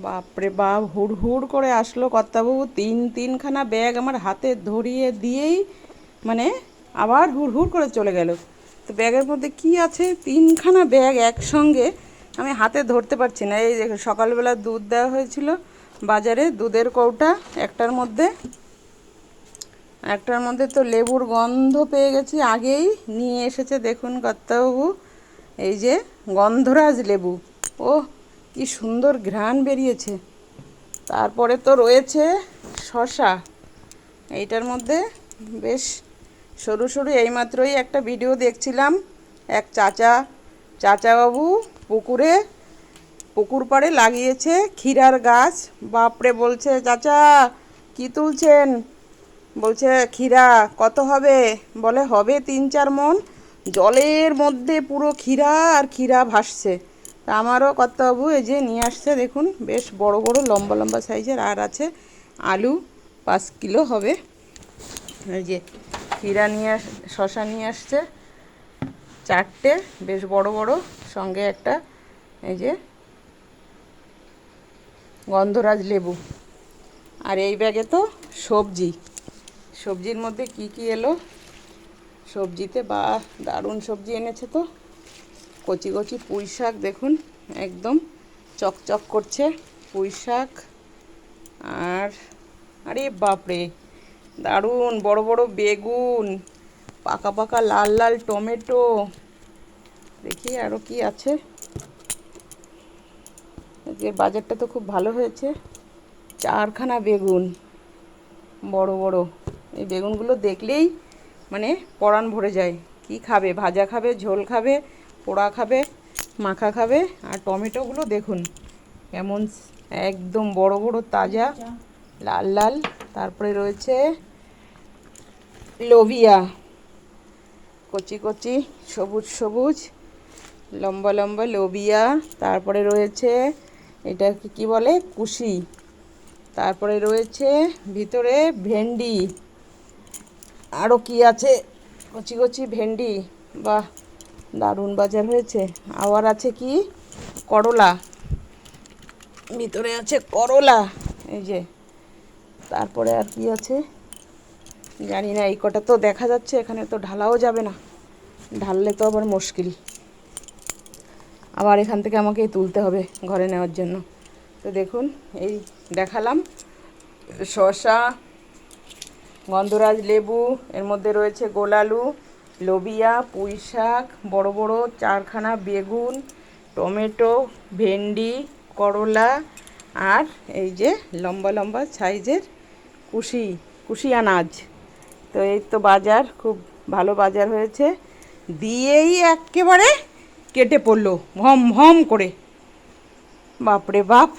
বাপরে বাপ, হুড় হুড় করে আসলো কর্তাবাবু, তিনখানা ব্যাগ আমার হাতে ধরিয়ে দিয়েই মানে আবার হুড় হুড় করে চলে গেল। তো ব্যাগের মধ্যে কি আছে, তিনখানা ব্যাগ একসঙ্গে আমি হাতে ধরতে পারছি না। এই দেখো, সকালবেলা দুধ দেওয়া হয়েছিল বাজারে, দুধের কৌটা, একটার মধ্যে তো লেবুর গন্ধ পেয়ে গেছি আগেই। নিয়ে এসেছে দেখুন কর্তাবাবু, এই যে গন্ধরাজ লেবু। ও, কি সুন্দর ঘ্রাণ বেরিয়েছে। তারপরে তো রয়েছে শশা এইটার মধ্যে, বেশ সরু সরু। এইমাত্রই একটা ভিডিও দেখছিলাম, এক চাচাবাবু পুকুর পাড়ে লাগিয়েছে ক্ষীরার গাছ। বাপরে, বলছে চাচা কি তুলছেন? বলছে ক্ষীরা কত হবে? বলে হবে 3-4 মণ। জলের মধ্যে পুরো ক্ষীরা আর ক্ষীরা ভাসছে। তা আমারও কর্তাবাবু এই যে নিয়ে আসছে দেখুন, বেশ বড় বড় লম্বা লম্বা সাইজের। আর আছে আলু, 5 কিলো হবে। এই যে ক্ষীরা শশা নিয়ে আসছে 4টে, বেশ বড় বড়, সঙ্গে একটা এই যে গন্ধরাজ লেবু। আর এই ব্যাগে তো সবজির মধ্যে কি কি এলো সবজিতে, বা দারুণ সবজি এনেছে তো। কচি কচি পুঁই শাক দেখুন, একদম চকচক করছে পুঁই শাক। আর আরে বাপরে, দারুণ বড় বড় বেগুন, পাকা পাকা লাল লাল টমেটো। দেখি আরও কি আছে। যে বাজারটা তো খুব ভালো হয়েছে, 4খানা বেগুন, বড় বড়। এই বেগুনগুলো দেখলেই মানে পরাণ ভরে যায়। কি খাবে, ভাজা খাবে, ঝোল খাবে, পোড়া খাবে, মাখা খাবে। আর টমেটোগুলো দেখুন কেমন, একদম বড় বড় তাজা লাল লাল। তারপরে রয়েছে লোবিয়া, কচি কচি সবুজ সবুজ লম্বা লম্বা লোবিয়া। তারপরে রয়েছে এটা কি বলে, কুশি। তারপরে রয়েছে ভিতরে ভেন্ডি। আরও কি আছে, কচি কচি ভেন্ডি। বাহ, দারুণ বাজার হয়েছে। আবার আছে কি, করলা, ভিতরে আছে করলা, এই যে। তারপরে আর কি আছে জানি না, এই কটা তো দেখা যাচ্ছে, এখানে তো ঢালাও যাবে না, ঢাললে তো আবার মুশকিল। আবার এখান থেকে আমাকে তুলতে হবে ঘরে নেওয়ার জন্য। তো দেখুন, এই দেখালাম শসা, গন্ধরাজ লেবু, এর মধ্যে রয়েছে গোলালু, লোবিয়া, পুঁই শাক, বড় বড় 4খানা বেগুন, টমেটো, ভেন্ডি, করলা, আর এই যে লম্বা লম্বা সাইজের কুশি আনাজ। তো এই তো বাজার, খুব ভালো বাজার হয়েছে। দিয়েই একেবারে কেটে পড়লো ভম ভম করে। বাপরে বাপ।